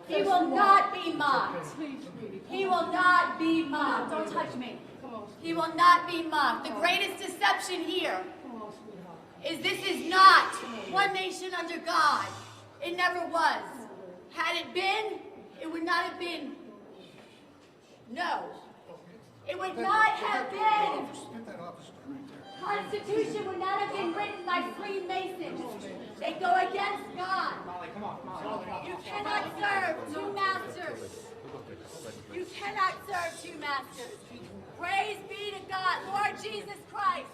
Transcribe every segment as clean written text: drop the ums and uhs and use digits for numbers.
He will not be mocked. He will not be mocked. Don't touch me. He will not be mocked. The greatest deception here is this is not one nation under God. It never was. Had it been, it would not have been. No. It would not have been. Constitution would not have been written by Freemasons. They go against God. You cannot serve two masters. You cannot serve two masters. Praise be to God, Lord Jesus Christ.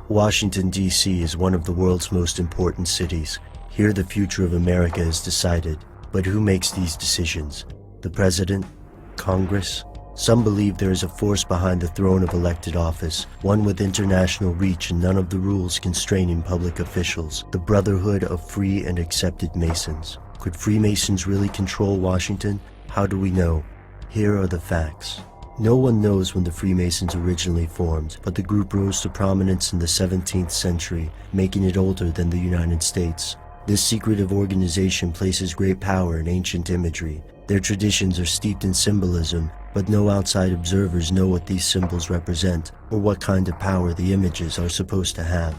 Washington, D.C. is one of the world's most important cities. Here the future of America is decided. But who makes these decisions? The President? Congress? Some believe there is a force behind the throne of elected office, one with international reach and none of the rules constraining public officials, the Brotherhood of Free and Accepted Masons. Could Freemasons really control Washington? How do we know? Here are the facts. No one knows when the Freemasons originally formed, but the group rose to prominence in the 17th century, making it older than the United States. This secretive organization places great power in ancient imagery. Their traditions are steeped in symbolism, but no outside observers know what these symbols represent, or what kind of power the images are supposed to have.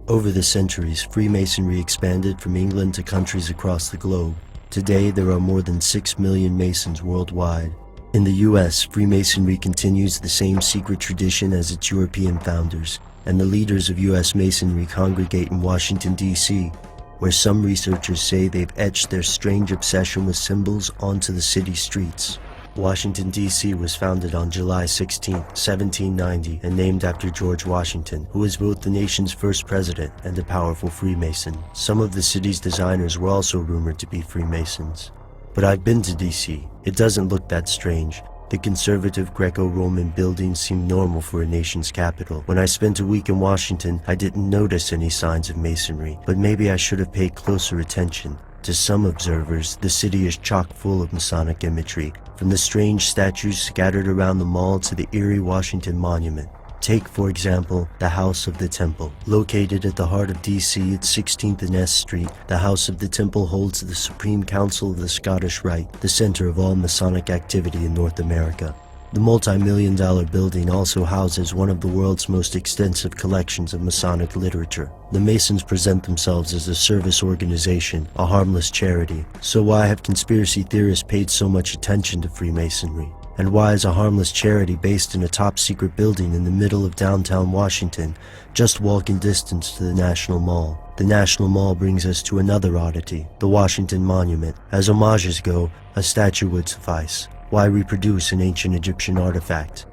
Over the centuries, Freemasonry expanded from England to countries across the globe. Today, there are more than 6 million Masons worldwide. In the US, Freemasonry continues the same secret tradition as its European founders, and the leaders of US Masonry congregate in Washington, D.C., where some researchers say they've etched their strange obsession with symbols onto the city streets. Washington, D.C. was founded on July 16, 1790, and named after George Washington, who was both the nation's first president and a powerful Freemason. Some of the city's designers were also rumored to be Freemasons. But I've been to D.C. It doesn't look that strange. The conservative Greco-Roman buildings seem normal for a nation's capital. When I spent a week in Washington, I didn't notice any signs of masonry, but maybe I should have paid closer attention. To some observers, the city is chock full of Masonic imagery, from the strange statues scattered around the mall to the eerie Washington Monument. Take, for example, the House of the Temple. Located at the heart of D.C. at 16th and S Street, the House of the Temple holds the Supreme Council of the Scottish Rite, the center of all Masonic activity in North America. The multi-million-dollar building also houses one of the world's most extensive collections of Masonic literature. The Masons present themselves as a service organization, a harmless charity. So why have conspiracy theorists paid so much attention to Freemasonry? And why is a harmless charity based in a top-secret building in the middle of downtown Washington, just walking distance to the National Mall? The National Mall brings us to another oddity, the Washington Monument. As homages go, a statue would suffice. Why reproduce an ancient Egyptian artifact?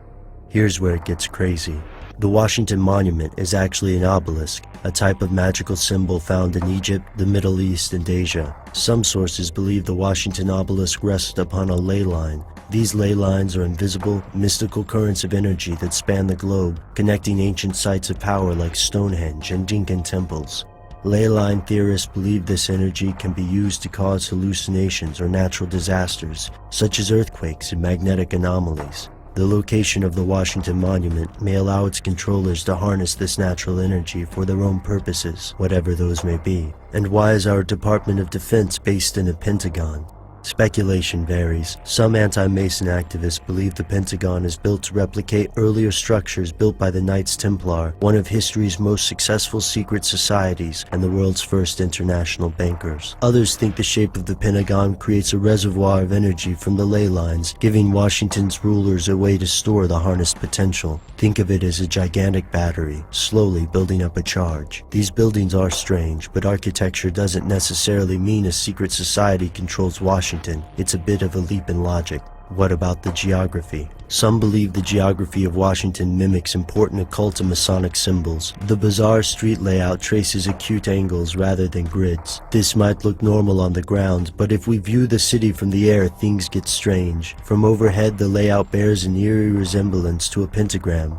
Here's where it gets crazy. The Washington Monument is actually an obelisk, a type of magical symbol found in Egypt, the Middle East, and Asia. Some sources believe the Washington obelisk rests upon a ley line. These ley lines are invisible, mystical currents of energy that span the globe, connecting ancient sites of power like Stonehenge and Incan temples. Ley line theorists believe this energy can be used to cause hallucinations or natural disasters, such as earthquakes and magnetic anomalies. The location of the Washington Monument may allow its controllers to harness this natural energy for their own purposes, whatever those may be. And why is our Department of Defense based in a Pentagon? Speculation varies. Some anti-Mason activists believe the Pentagon is built to replicate earlier structures built by the Knights Templar, one of history's most successful secret societies and the world's first international bankers. Others think the shape of the Pentagon creates a reservoir of energy from the ley lines, giving Washington's rulers a way to store the harnessed potential. Think of it as a gigantic battery, slowly building up a charge. These buildings are strange, but architecture doesn't necessarily mean a secret society controls Washington. It's a bit of a leap in logic. What about the geography? Some believe the geography of Washington mimics important occult and Masonic symbols. The bizarre street layout traces acute angles rather than grids. This might look normal on the ground, but if we view the city from the air, things get strange. From overhead, the layout bears an eerie resemblance to a pentagram,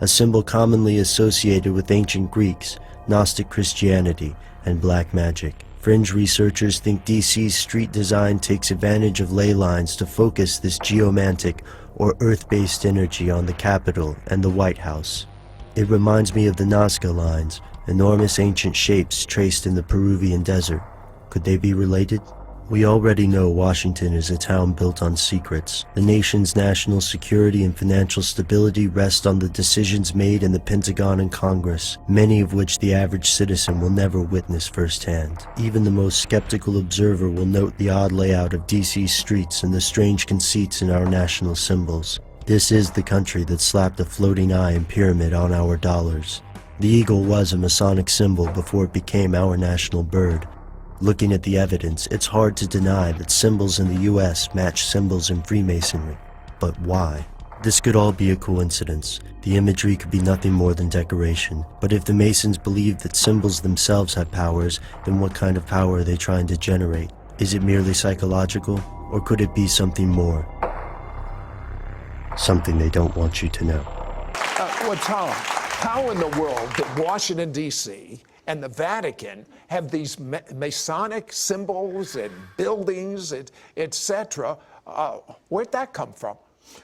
a symbol commonly associated with ancient Greeks, Gnostic Christianity, and black magic. Fringe researchers think DC's street design takes advantage of ley lines to focus this geomantic or earth-based energy on the Capitol and the White House. It reminds me of the Nazca lines, enormous ancient shapes traced in the Peruvian desert. Could they be related? We already know Washington is a town built on secrets. The nation's national security and financial stability rest on the decisions made in the Pentagon and Congress, many of which the average citizen will never witness firsthand. Even the most skeptical observer will note the odd layout of DC's streets and the strange conceits in our national symbols. This is the country that slapped a floating eye and pyramid on our dollars. The eagle was a Masonic symbol before it became our national bird. Looking at the evidence, it's hard to deny that symbols in the US match symbols in Freemasonry. But why? This could all be a coincidence. The imagery could be nothing more than decoration. But if the Masons believe that symbols themselves have powers, then what kind of power are they trying to generate? Is it merely psychological, or could it be something more? Something they don't want you to know. Well, Tom, how in the world did Washington, D.C., and the Vatican have these Masonic symbols and buildings, etc.? Where'd that come from?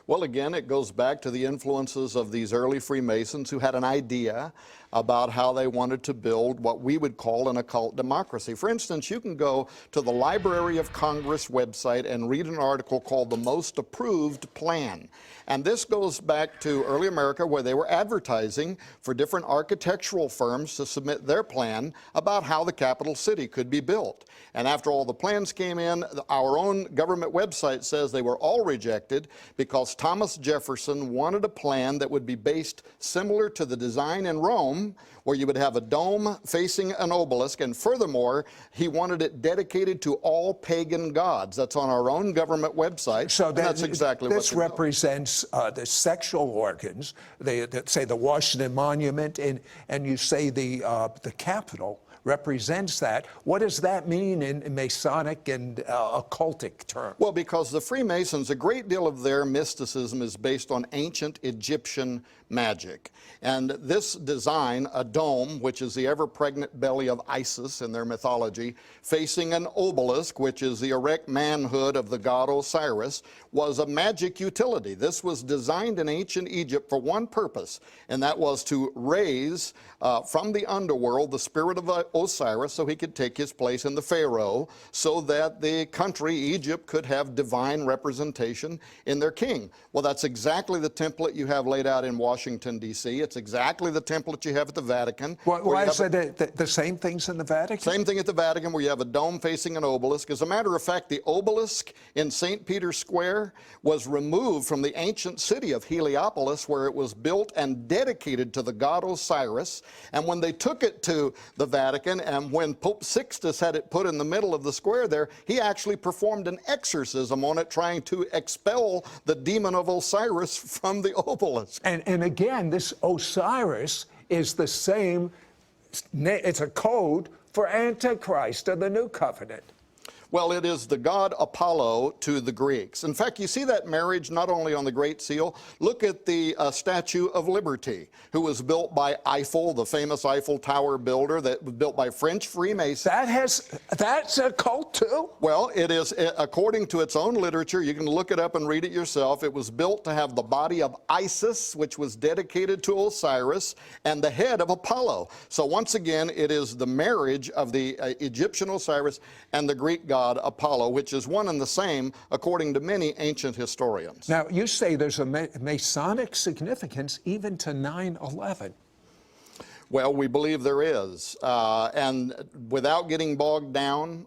Well, again, it goes back to the influences of these early Freemasons who had an idea about how they wanted to build what we would call an occult democracy. For instance, you can go to the Library of Congress website and read an article called The Most Approved Plan. And this goes back to early America, where they were advertising for different architectural firms to submit their plan about how the capital city could be built. And after all the plans came in, our own government website says they were all rejected because Thomas Jefferson wanted a plan that would be based similar to the design in Rome, where you would have a dome facing an obelisk, and furthermore, he wanted it dedicated to all pagan gods. That's on our own government website, so that's exactly what this represents the sexual organs. They say the Washington Monument, and you say the Capitol represents that. What does that mean in Masonic and occultic terms? Well, because the Freemasons, a great deal of their mysticism is based on ancient Egyptian magic. And this design, a dome, which is the ever-pregnant belly of Isis in their mythology, facing an obelisk, which is the erect manhood of the god Osiris, was a magic utility. This was designed in ancient Egypt for one purpose, and that was to raise from the underworld the spirit of Osiris so he could take his place in the Pharaoh, so that the country, Egypt, could have divine representation in their king. Well, that's exactly the template you have laid out in Washington, D.C. It's exactly the template you have at the Vatican. Why is it the same things in the Vatican? Same thing at the Vatican, where you have a dome facing an obelisk. As a matter of fact, the obelisk in St. Peter's Square was removed from the ancient city of Heliopolis, where it was built and dedicated to the god Osiris. And when they took it to the Vatican, and when Pope Sixtus had it put in the middle of the square there, he actually performed an exorcism on it, trying to expel the demon of Osiris from the obelisk. And again, this Osiris is the same, it's a code for Antichrist of the New Covenant. Well, it is the god Apollo to the Greeks. In fact, you see that marriage not only on the Great Seal. Look at the Statue of Liberty, who was built by Eiffel, the famous Eiffel Tower builder, that was built by French Freemasons. That's a cult too? Well, it is, according to its own literature, you can look it up and read it yourself. It was built to have the body of Isis, which was dedicated to Osiris, and the head of Apollo. So once again, it is the marriage of the Egyptian Osiris and the Greek god Apollo, which is one and the same, according to many ancient historians. Now, you say there's a Masonic significance even to 9/11. Well, we believe there is. And without getting bogged down,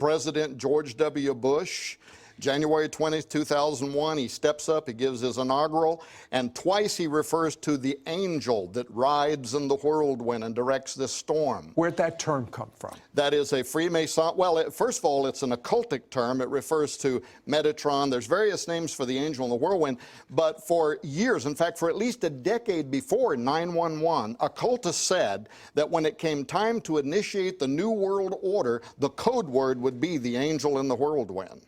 President George W. Bush, January 20th, 2001, he steps up, he gives his inaugural, and twice he refers to the angel that rides in the whirlwind and directs this storm. Where'd that term come from? That is a Freemason, well, first of all, it's an occultic term. It refers to Metatron. There's various names for the angel in the whirlwind, but for years, in fact, for at least a decade before 9/11, occultists said that when it came time to initiate the New World Order, the code word would be the angel in the whirlwind.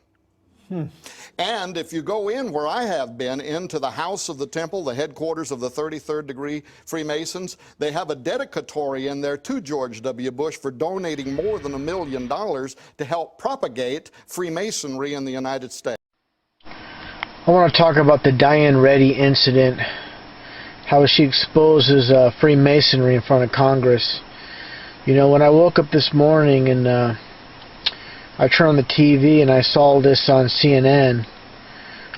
And if you go in, where I have been, into the house of the temple, the headquarters of the 33rd degree Freemasons, they have a dedicatory in there to George W. Bush for donating more than $1 million to help propagate Freemasonry in the United States. I want to talk about the Diane Reddy incident how she exposes Freemasonry in front of Congress. You know, when I woke up this morning and I turned on the TV and I saw this on CNN,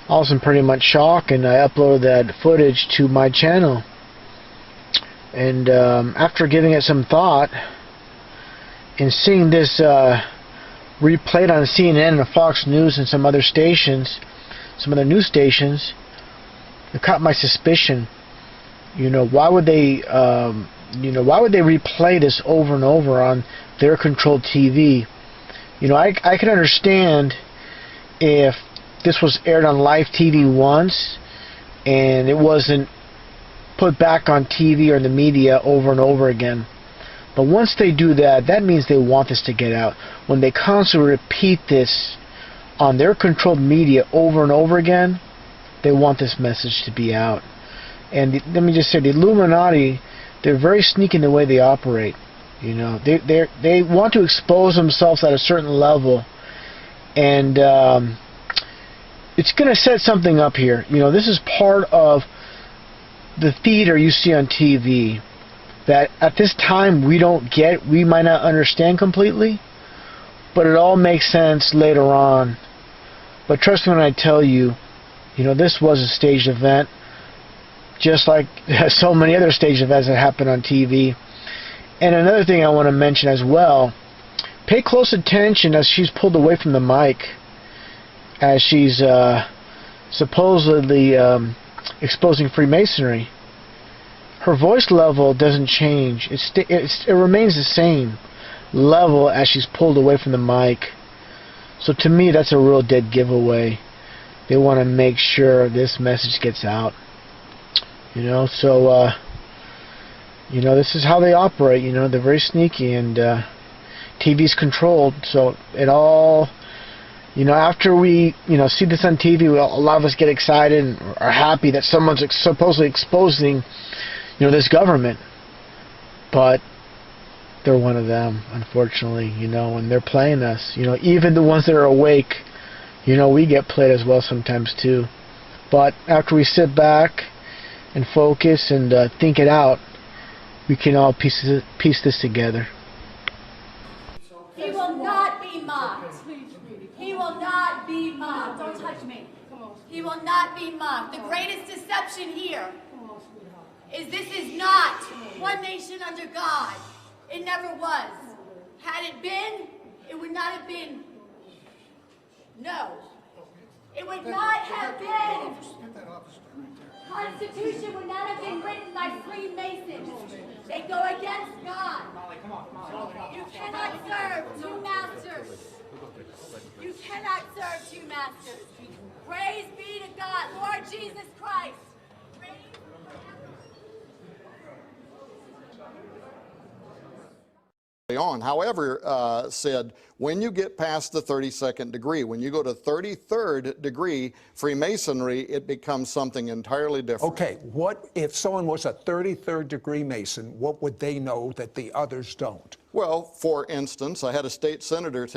I was in pretty much shock, and I uploaded that footage to my channel. And after giving it some thought and seeing this replayed on CNN and Fox News and some other stations, some other news stations, it caught my suspicion. You know, why would they replay this over and over on their controlled TV? You know, I can understand if this was aired on live TV once and it wasn't put back on TV or in the media over and over again. But once they do that, that means they want this to get out. When they constantly repeat this on their controlled media over and over again, they want this message to be out. And let me just say, the Illuminati, they're very sneaky in the way they operate. You know, they want to expose themselves at a certain level, and it's going to set something up here. You know, this is part of the theater you see on TV that at this time we don't get, we might not understand completely, but it all makes sense later on. But trust me when I tell you, you know, this was a staged event, just like so many other staged events that happen on TV. And another thing I want to mention as well, pay close attention as she's pulled away from the mic, as she's supposedly exposing Freemasonry. Her voice level doesn't change. It remains the same level as she's pulled away from the mic. So to me, that's a real dead giveaway. They want to make sure this message gets out. You know, so you know, this is how they operate. You know, they're very sneaky, and TV's controlled. So it all, you know, after we, you know, see this on TV, a lot of us get excited and are happy that someone's supposedly exposing, you know, this government. But they're one of them, unfortunately, you know, and they're playing us. You know, even the ones that are awake, you know, we get played as well sometimes too. But after we sit back and focus and think it out, we can all piece this together. He will not be mocked. He will not be mocked. Don't touch me. He will not be mocked. The greatest deception here is this is not one nation under God. It never was. Had it been, it would not have been. No. It would not have been. Constitution would not have been written by Freemasons. They go against God. You cannot serve two masters. You cannot serve two masters. Praise be to God, Lord Jesus Christ. On. However, said, when you get past the 32nd degree, when you go to 33rd degree Freemasonry, it becomes something entirely different. Okay, what if someone was a 33rd degree Mason, what would they know that the others don't? Well, for instance, I had a state senator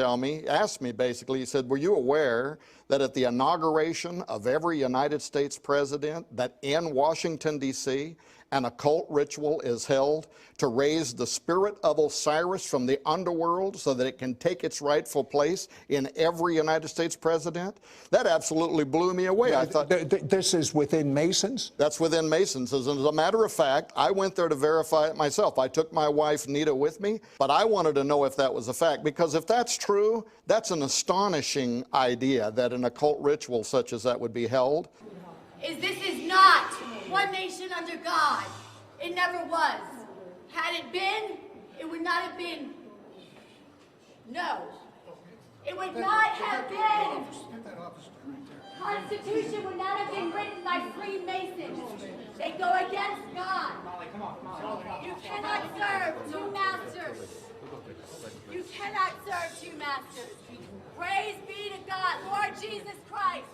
ask me basically, he said, were you aware that at the inauguration of every United States president, that in Washington, D.C., an occult ritual is held to raise the spirit of Osiris from the underworld so that it can take its rightful place in every United States president? That absolutely blew me away. Yeah, I thought, this is within Masons? that's within Masons. As a matter of fact, I went there to verify it myself. I took my wife, Nita, with me, but I wanted to know if that was a fact, because if that's true, that's an astonishing idea that an occult ritual such as that would be held. This is not one nation under God. It never was. Had it been, it would not have been. No. It would not have been. Constitution would not have been written by Freemasons. They go against God. You cannot serve two masters. You cannot serve two masters. Praise be to God, Lord Jesus Christ.